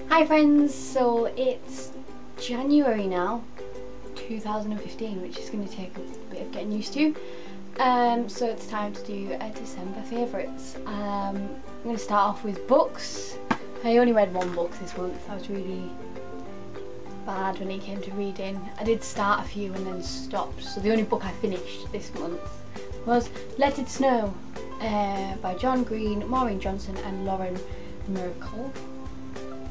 Hi friends, so it's January now, 2015, which is going to take a bit of getting used to. So it's time to do a December favourites. I'm going to start off with books. I only read one book this month. I was really bad when it came to reading. I did start a few and then stopped, so the only book I finished this month was Let It Snow by John Green, Maureen Johnson and Lauren Miracle?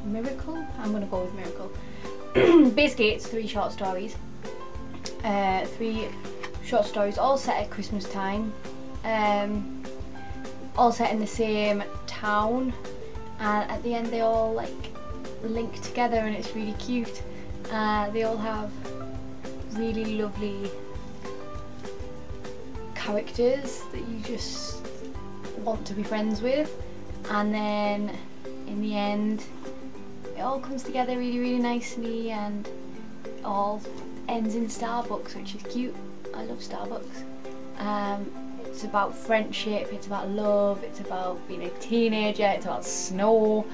I'm gonna go with Miracle. Basically it's three short stories all set at Christmas time, all set in the same town, and at the end they all like link together and it's really cute. They all have really lovely characters that you just want to be friends with, and then in the end it all comes together really nicely and it all ends in Starbucks, which is cute. I love Starbucks. It's about friendship, it's about love, it's about being a teenager, it's about snow,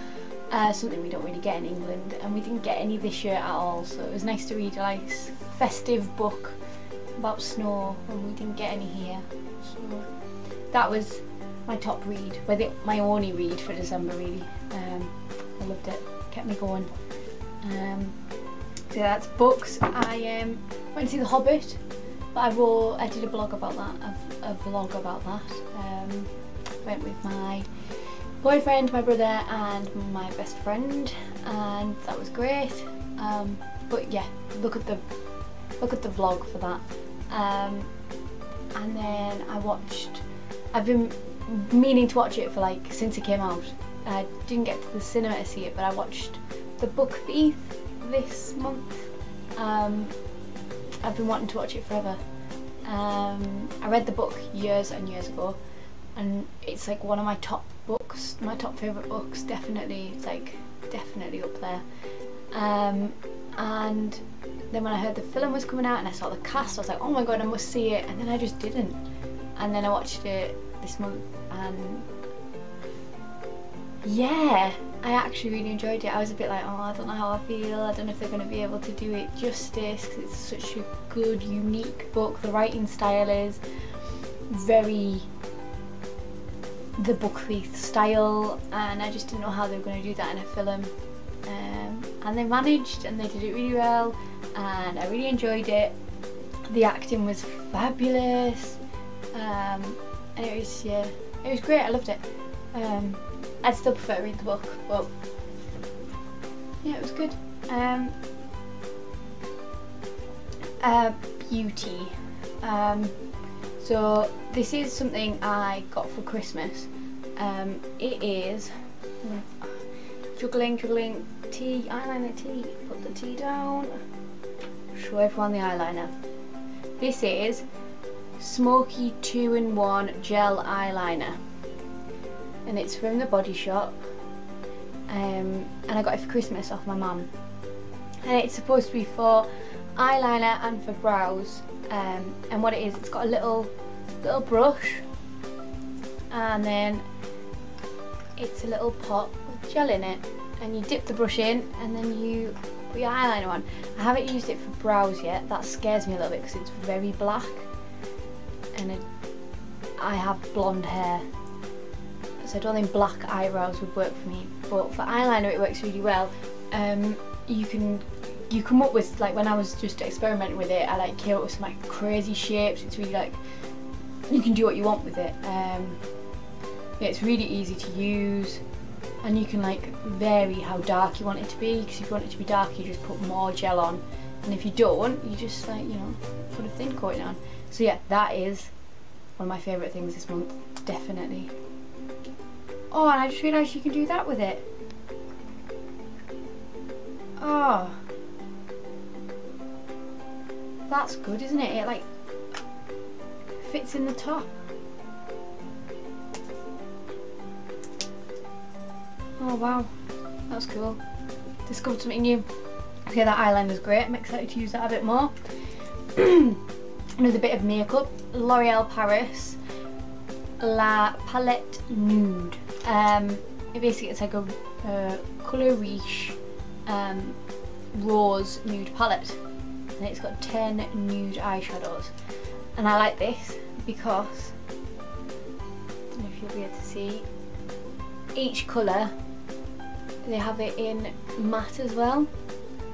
something we don't really get in England, and we didn't get any this year at all, so it was nice to read a nice festive book about snow when we didn't get any here. So that was my top read, my only read for December really. I loved it, kept me going. So that's books. I went to see The Hobbit, but I did a vlog about that. Went with my boyfriend, my brother and my best friend, and that was great. But yeah, look at the vlog for that. And then I've been meaning to watch it for like since it came out. I didn't get to the cinema to see it, but I watched The Book Thief this month. I've been wanting to watch it forever. I read the book years and years ago, and it's like one of my top books, my top favourite books, definitely. It's like definitely up there. And then when I heard the film was coming out and I saw the cast, I was like, oh my god, I must see it, and then I just didn't. And then I watched it this month, and yeah, I actually really enjoyed it. I was a bit like, oh, I don't know how I feel, I don't know if they're going to be able to do it justice, because it's such a good, unique book. The writing style is very The Book Thief style, and I just didn't know how they were going to do that in a film. And they managed, and they did it really well, and I really enjoyed it. The acting was fabulous, and it was great. I loved it. I'd still prefer to read the book, but yeah, it was good. Beauty. So this is something I got for Christmas. It is juggling tea, eyeliner tea. Put the tea down. Show everyone the eyeliner. This is Smoky 2-in-1 gel eyeliner, and it's from the Body Shop, and I got it for Christmas off my mum, and it's supposed to be for eyeliner and for brows, and what it is, it's got a little brush, and then it's a little pot with gel in it, and you dip the brush in and then you put your eyeliner on. I haven't used it for brows yet. That scares me a little bit because it's very black, and I have blonde hair, so I don't think black eyebrows would work for me, but for eyeliner it works really well. You come up with, like when I was just experimenting with it, I like came up with some like crazy shapes. It's really like, you can do what you want with it. Yeah, it's really easy to use, and you can like vary how dark you want it to be, because if you want it to be dark you just put more gel on, and if you don't, you just like, you know, put a thin coating on. So yeah, that is one of my favourite things this month, definitely. Oh, and I just realised you can do that with it. Oh, that's good, isn't it? It like fits in the top. Oh wow, that's cool. Discovered something new. Okay, that eyeliner's great. I'm excited to use that a bit more. Another bit of makeup. L'Oreal Paris La Palette Nude. It basically, it's like a colour riche Rose Nude Palette, and it's got 10 nude eyeshadows. And I like this because, I don't know if you'll be able to see, each colour, they have it in matte as well.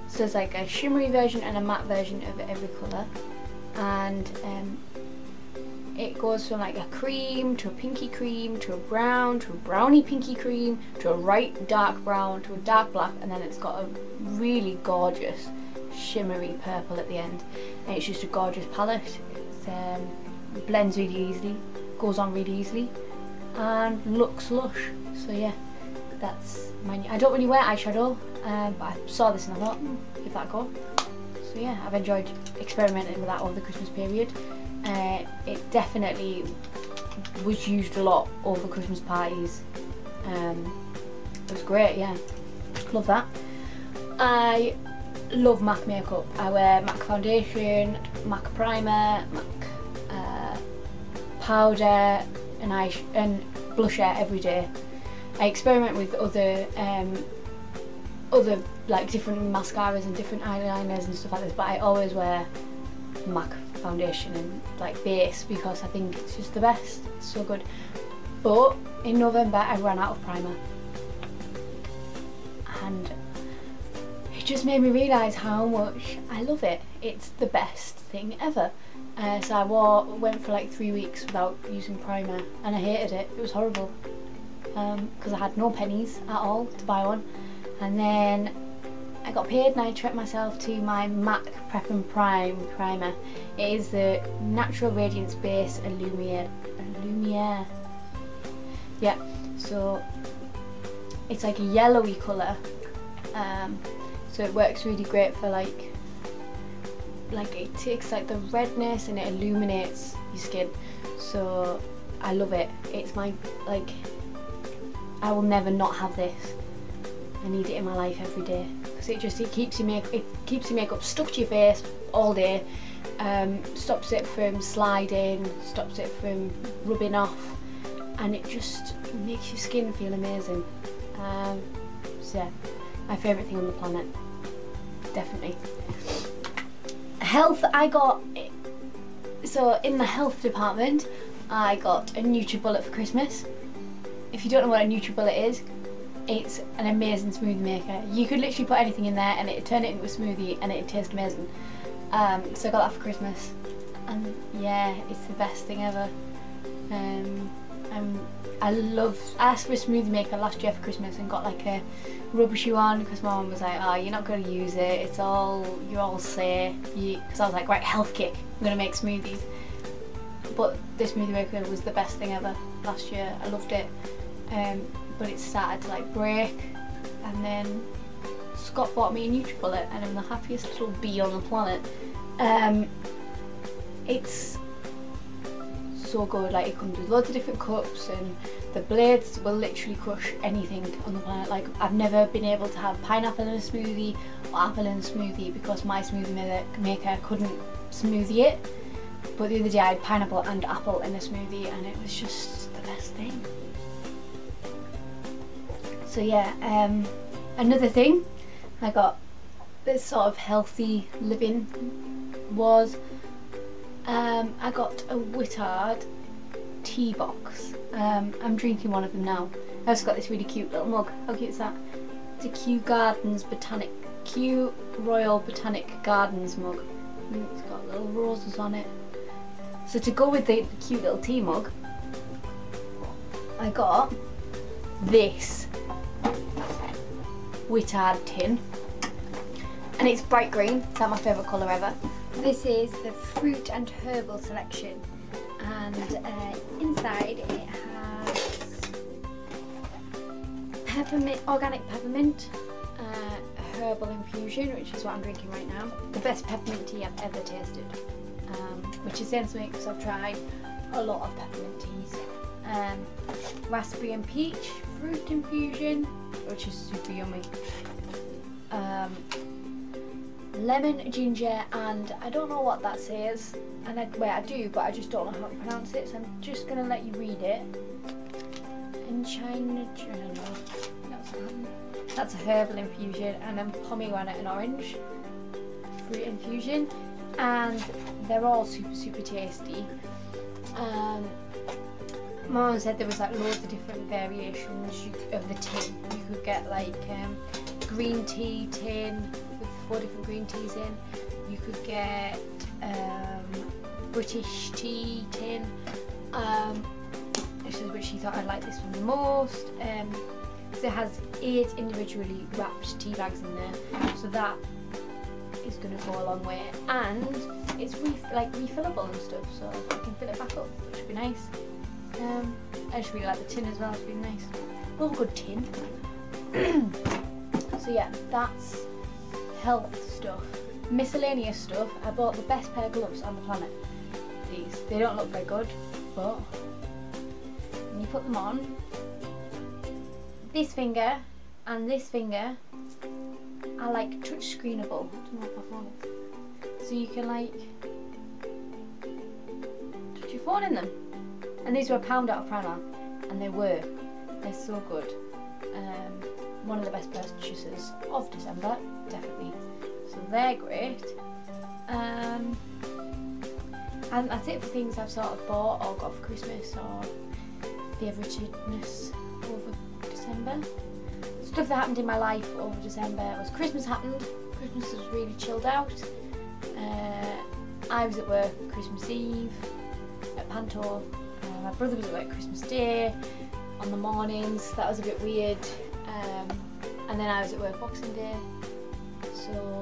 So there's like a shimmery version and a matte version of every colour. And it goes from like a cream to a pinky cream to a brown to a browny pinky cream to a right dark brown to a dark black, and then it's got a really gorgeous shimmery purple at the end. And it's just a gorgeous palette. It blends really easily, goes on really easily, and looks lush. So yeah, that's my I don't really wear eyeshadow, but I saw this and I thought, give that a go. So yeah, I've enjoyed experimenting with that over the Christmas period. It definitely was used a lot over Christmas parties. It was great, yeah, love that. I love MAC makeup. I wear MAC foundation, MAC primer, MAC powder and blusher every day. I experiment with other like different mascaras and different eyeliners and stuff like this, but I always wear MAC foundation and like base because I think it's just the best. It's so good. But in November I ran out of primer, and it just made me realise how much I love it. It's the best thing ever. So I went for like 3 weeks without using primer, and I hated it. It was horrible because I had no pennies at all to buy one. And then I got paid and I treated myself to my MAC Prep and Prime primer. It is the Natural Radiance Base Illuminaire. Yeah, so it's like a yellowy colour. So it works really great for like it takes like the redness and it illuminates your skin. So I love it. It's my I will never not have this. I need it in my life every day because it keeps your makeup stuck to your face all day. Stops it from sliding, stops it from rubbing off, and it just makes your skin feel amazing. So yeah, my favourite thing on the planet, definitely. Health, so in the health department I got a NutriBullet for Christmas. If you don't know what a NutriBullet is, it's an amazing smoothie maker. You could literally put anything in there and it'd turn it into a smoothie and it'd taste amazing. So I got that for Christmas, and yeah, it's the best thing ever. I asked for a smoothie maker last year for Christmas and got like a rubbishy one because my mum was like, oh, you're not going to use it, you're all safe. Because I was like, right, health kick, I'm going to make smoothies. But this smoothie maker was the best thing ever last year. I loved it. But it started to like break, and then Scott bought me a NutriBullet and I'm the happiest little bee on the planet. It's so good. Like, it comes with loads of different cups and the blades will literally crush anything on the planet. Like, I've never been able to have pineapple in a smoothie or apple in a smoothie because my smoothie maker couldn't smoothie it. But the other day I had pineapple and apple in a smoothie and it was just the best thing. So yeah, another thing I got this sort of healthy living was I got a Wittard tea box. I'm drinking one of them now. I also got this really cute little mug. How cute is that? It's a Kew Royal Botanic Gardens mug. It's got little roses on it. So to go with the cute little tea mug, I got this Wittard tin, and it's bright green. It's not my favourite colour ever. This is the fruit and herbal selection, and inside it has peppermint, organic peppermint, herbal infusion, which is what I'm drinking right now. The best peppermint tea I've ever tasted, which is saying something because I've tried a lot of peppermint teas. Raspberry and peach fruit infusion, which is super yummy. Lemon, ginger, and I don't know what that says, and I do, but I just don't know how to pronounce it, so I'm just going to let you read it. In China, that's That's a herbal infusion, and then pomegranate and orange fruit infusion, and they're all super tasty. Mum said there was like loads of different variations of the tin. You could get like green tea tin with 4 different green teas in. You could get British tea tin. This is which she thought I'd like this one the most. So it has 8 individually wrapped tea bags in there, so that is going to go a long way, and it's refillable and stuff, so I can fill it back up, which would be nice. I just really like the tin as well, it's really nice. Love a good tin. So yeah, that's health stuff. Miscellaneous stuff, I bought the best pair of gloves on the planet. These, they don't look very good, but when you put them on, this finger and this finger are like touch screenable. I don't know if my phone is. So you can like touch your phone in them. And these were £1 out of Primark, and they're so good. One of the best purchases of December, definitely. So they're great. And that's it for things I've sort of bought or got for Christmas or favouriteness over December. Stuff that happened in my life over December was Christmas happened. Christmas was really chilled out. I was at work Christmas Eve at Panto. My brother was at work Christmas Day on the mornings. That was a bit weird. And then I was at work Boxing Day. So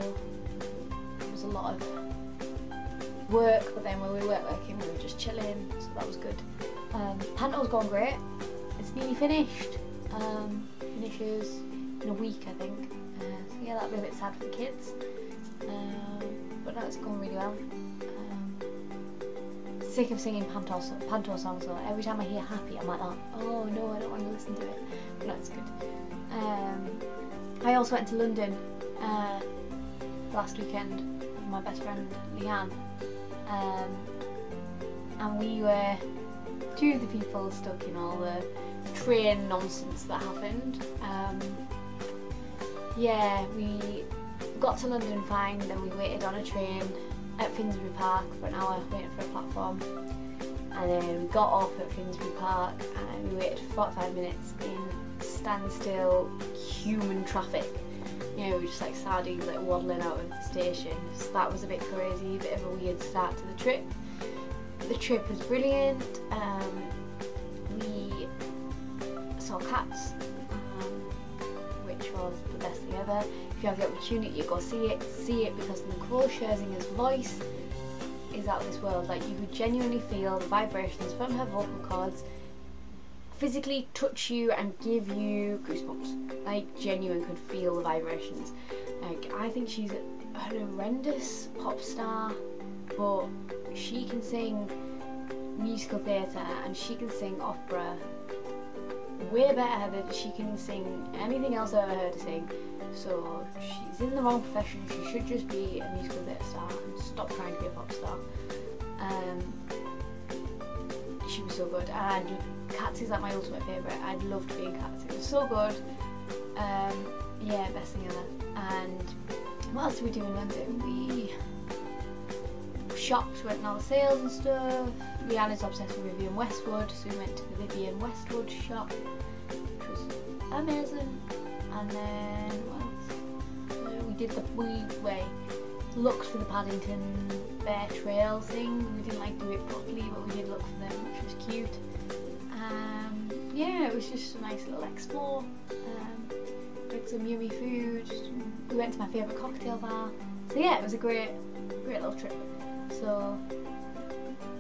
it was a lot of work, but then when we weren't working we were just chilling, so that was good. Panto's gone great. It's nearly finished. Finishes in a week, I think. So yeah, that'll be a bit sad for the kids. But no, it's going really well. Sick of singing Panto songs though. Every time I hear Happy, I'm like, oh no, I don't want to listen to it. But no, it's good. I also went to London last weekend with my best friend Leanne. And we were 2 of the people stuck in all the train nonsense that happened. Yeah, we got to London fine, then we waited on a train at Finsbury Park for an hour waiting for a platform, and then we got off at Finsbury Park and we waited for 45 minutes in standstill human traffic. You know, we were just like sardines like waddling out of the station. So that was a bit crazy, a bit of a weird start to the trip. The trip was brilliant. We saw cats, which was the best thing ever. If you have the opportunity to go see it because Nicole Scherzinger's voice is out of this world. Like, you could genuinely feel the vibrations from her vocal cords physically touch you and give you goosebumps. Like, genuine, could feel the vibrations. Like, I think she's an horrendous pop star, but she can sing musical theatre and she can sing opera way better than she can sing anything else I've ever heard her sing. So she's in the wrong profession. She should just be a musical theatre star and stop trying to be a pop star. She was so good, and Cats is like my ultimate favourite. I'd love to be in Cats. It was so good. Yeah, best thing ever. And what else did we do in London? We shopped, went on all the sales and stuff. Rihanna's obsessed with Vivienne Westwood, so we went to the Vivienne Westwood shop, which was amazing. And then what else? We looked for the Paddington Bear Trail thing. We didn't like do it properly, but we did look for them, which was cute. Yeah, it was just a nice little explore. We had some yummy food. We went to my favourite cocktail bar. So yeah, it was a great little trip. So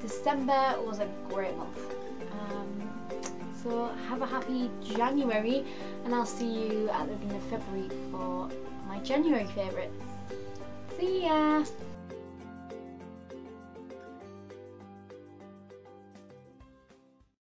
December was a great month. So have a happy January, and I'll see you at the beginning of February for my January favourites. See ya!